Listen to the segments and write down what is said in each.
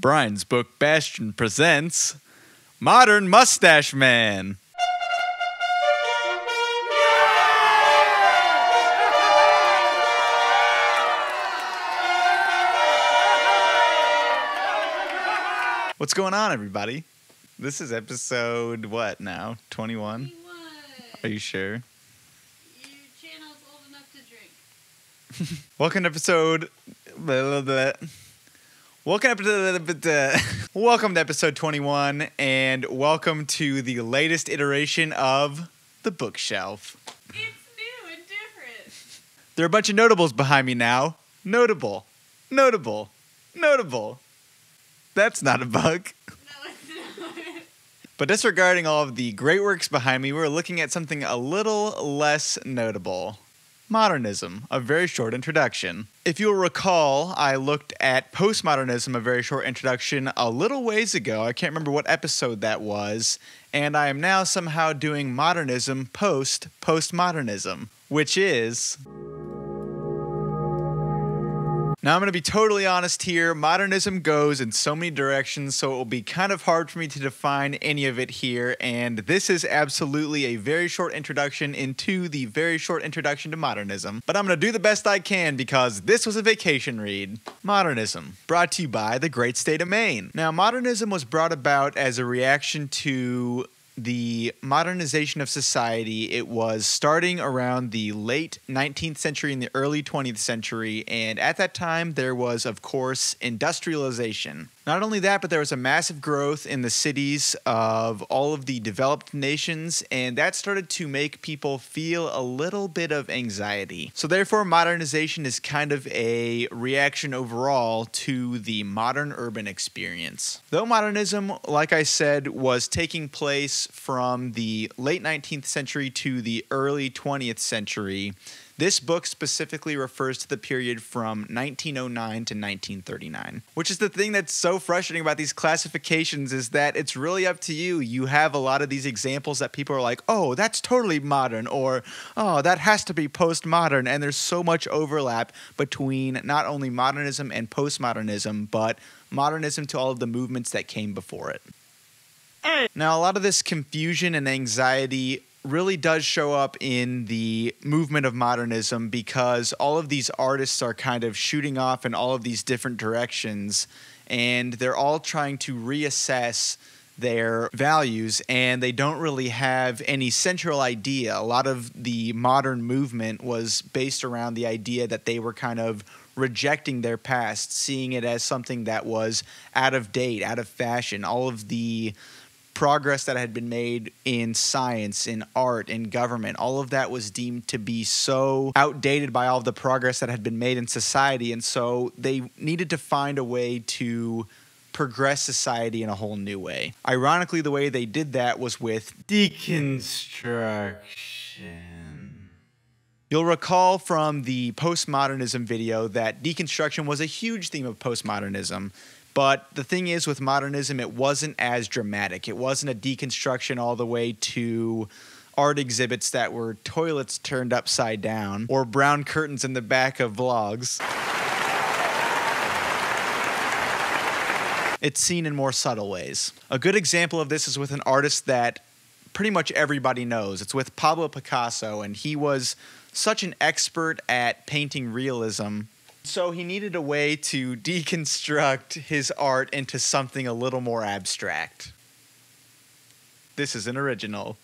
Brian's book Bastion presents Modern Mustache Man. What's going on, everybody? This is episode, what now? 21? Are you sure? Your channel's old enough to drink. Welcome to episode... Welcome to episode 21, and welcome to the latest iteration of The Bookshelf. It's new and different. There are a bunch of notables behind me now. Notable. That's not a bug. No, it's not. But disregarding all of the great works behind me, we're looking at something a little less notable. Modernism, a very short introduction. If you'll recall, I looked at Postmodernism, a very short introduction, a little ways ago. I can't remember what episode that was. And I am now somehow doing modernism postmodernism, which is... Now, I'm going to be totally honest here. Modernism goes in so many directions, so it will be kind of hard for me to define any of it here, and this is absolutely a very short introduction into the very short introduction to modernism. But I'm going to do the best I can because this was a vacation read. Modernism, brought to you by the great state of Maine. Now, modernism was brought about as a reaction to the modernization of society. It was starting around the late 19th century and the early 20th century, and at that time there was, of course, industrialization. Not only that, but there was a massive growth in the cities of all of the developed nations, and that started to make people feel a little bit of anxiety. So therefore, modernization is kind of a reaction overall to the modern urban experience. Though modernism, like I said, was taking place from the late 19th century to the early 20th century, this book specifically refers to the period from 1909 to 1939, which is the thing that's so frustrating about these classifications is that it's really up to you. You have a lot of these examples that people are like, oh, that's totally modern, or oh, that has to be postmodern, and there's so much overlap between not only modernism and postmodernism, but modernism to all of the movements that came before it. Now, a lot of this confusion and anxiety really does show up in the movement of modernism because all of these artists are kind of shooting off in all of these different directions, and they're all trying to reassess their values, and they don't really have any central idea. A lot of the modern movement was based around the idea that they were kind of rejecting their past, seeing it as something that was out of date, out of fashion. All of the progress that had been made in science, in art, in government, all of that was deemed to be so outdated by all of the progress that had been made in society, and so they needed to find a way to progress society in a whole new way. Ironically, the way they did that was with deconstruction. You'll recall from the postmodernism video that deconstruction was a huge theme of postmodernism. But the thing is, with modernism, it wasn't as dramatic. It wasn't a deconstruction all the way to art exhibits that were toilets turned upside down or brown curtains in the back of vlogs. It's seen in more subtle ways. A good example of this is with an artist that pretty much everybody knows. It's with Pablo Picasso, and he was such an expert at painting realism. So he needed a way to deconstruct his art into something a little more abstract. This is an original.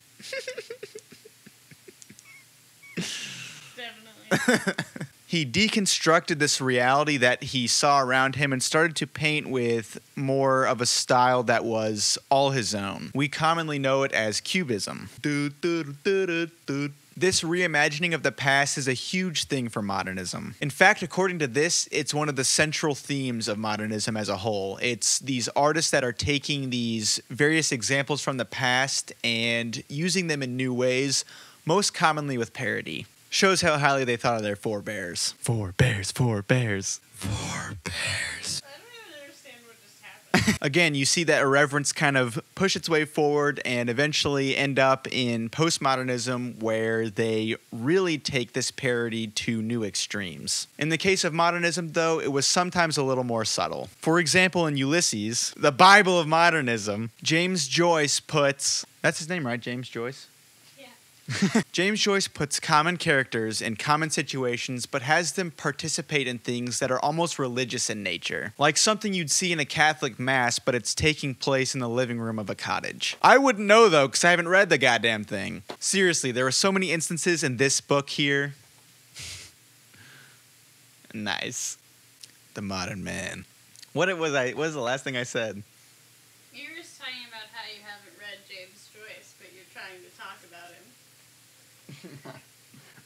Definitely. He deconstructed this reality that he saw around him and started to paint with more of a style that was all his own. We commonly know it as Cubism. This reimagining of the past is a huge thing for modernism. In fact, according to this, it's one of the central themes of modernism as a whole. It's these artists that are taking these various examples from the past and using them in new ways, most commonly with parody. Shows how highly they thought of their forebears. Forebears. I don't even understand what just happened. Again, you see that irreverence kind of push its way forward and eventually end up in postmodernism, where they really take this parody to new extremes. In the case of modernism, though, it was sometimes a little more subtle. For example, in Ulysses, the Bible of modernism, James Joyce puts... That's his name, right? James Joyce? James Joyce puts common characters in common situations, but has them participate in things that are almost religious in nature. Like something you'd see in a Catholic mass, but it's taking place in the living room of a cottage. I wouldn't know, though, because I haven't read the goddamn thing. Seriously, there are so many instances in this book here. Nice. The modern man. What was the last thing I said? You were just talking about how you haven't read James Joyce, but you're trying to talk about him.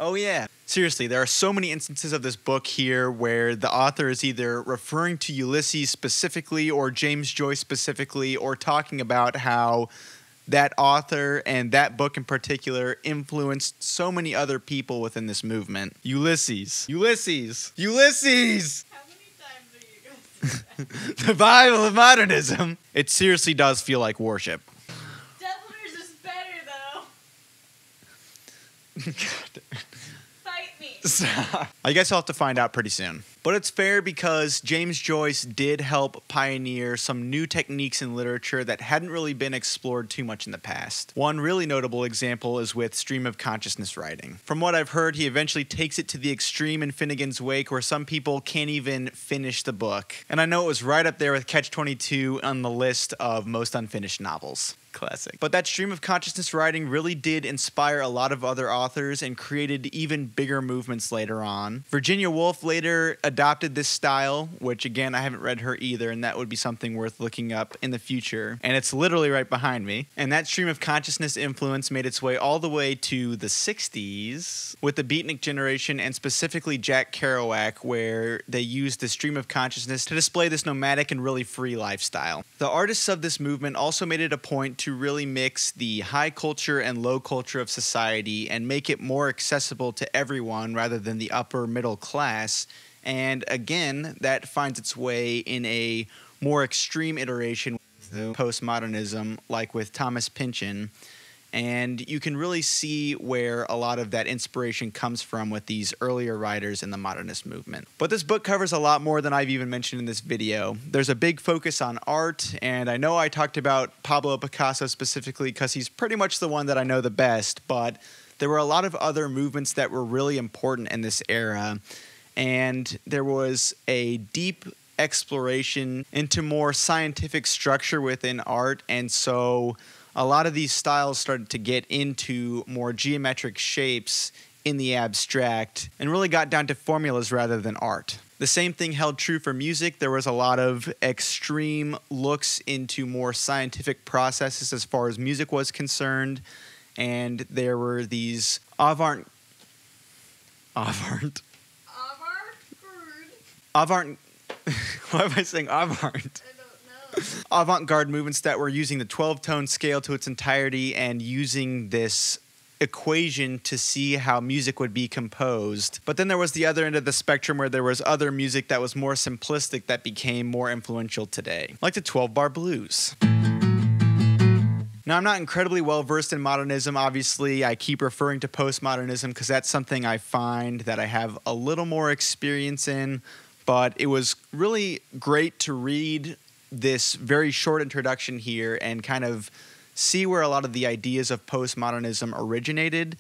Oh yeah. Seriously, there are so many instances of this book here where the author is either referring to Ulysses specifically or James Joyce specifically, or talking about how that author and that book in particular influenced so many other people within this movement. Ulysses. Ulysses. Ulysses! How many times are you going to say that? The Bible of modernism. It seriously does feel like worship. Devilers is better, though. God. Fight me. I guess I'll have to find out pretty soon. But it's fair because James Joyce did help pioneer some new techniques in literature that hadn't really been explored too much in the past. One really notable example is with stream of consciousness writing. From what I've heard, he eventually takes it to the extreme in Finnegan's Wake, where some people can't even finish the book. And I know it was right up there with Catch-22 on the list of most unfinished novels. Classic. But that stream of consciousness writing really did inspire a lot of other authors and created even bigger movements later on. Virginia Woolf later adopted this style, which again, I haven't read her either, and that would be something worth looking up in the future. And it's literally right behind me. And that stream of consciousness influence made its way all the way to the 60s with the Beatnik generation, and specifically Jack Kerouac, where they used the stream of consciousness to display this nomadic and really free lifestyle. The artists of this movement also made it a point to really mix the high culture and low culture of society and make it more accessible to everyone rather than the upper middle class. And again, that finds its way in a more extreme iteration of postmodernism, like with Thomas Pynchon. And you can really see where a lot of that inspiration comes from with these earlier writers in the modernist movement. But this book covers a lot more than I've even mentioned in this video. There's a big focus on art, and I know I talked about Pablo Picasso specifically because he's pretty much the one that I know the best, but there were a lot of other movements that were really important in this era, and there was a deep exploration into more scientific structure within art, and so a lot of these styles started to get into more geometric shapes in the abstract and really got down to formulas rather than art. The same thing held true for music. There was a lot of extreme looks into more scientific processes as far as music was concerned, and there were these avant why am I saying avant? Avant-garde movements that were using the 12-tone scale to its entirety and using this equation to see how music would be composed. But then there was the other end of the spectrum where there was other music that was more simplistic that became more influential today, like the 12-bar blues. Now, I'm not incredibly well versed in modernism. Obviously, I keep referring to postmodernism because that's something I find that I have a little more experience in, but it was really great to read this very short introduction here and kind of see where a lot of the ideas of postmodernism originated.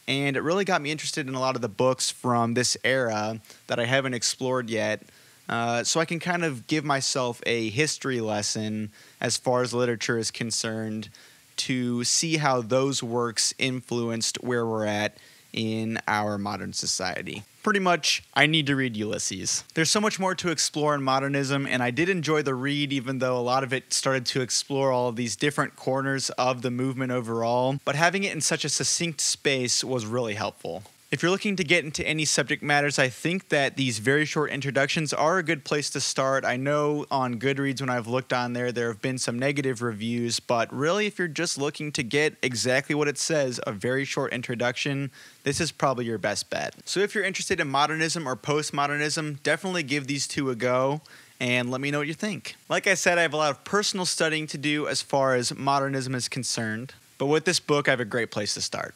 And it really got me interested in a lot of the books from this era that I haven't explored yet. So I can kind of give myself a history lesson as far as literature is concerned to see how those works influenced where we're at in our modern society. Pretty much, I need to read Ulysses. There's so much more to explore in modernism, and I did enjoy the read, even though a lot of it started to explore all of these different corners of the movement overall. But having it in such a succinct space was really helpful. If you're looking to get into any subject matters, I think that these very short introductions are a good place to start. I know on Goodreads, when I've looked on there, there have been some negative reviews, but really, if you're just looking to get exactly what it says, a very short introduction, this is probably your best bet. So if you're interested in modernism or postmodernism, definitely give these two a go. and let me know what you think. Like I said, I have a lot of personal studying to do as far as modernism is concerned, but with this book, I have a great place to start.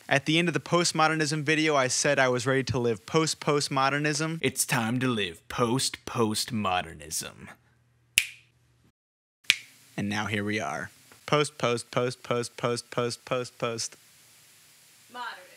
At the end of the postmodernism video, I said I was ready to live post-postmodernism. It's time to live post-postmodernism. And now here we are. Post. Modern.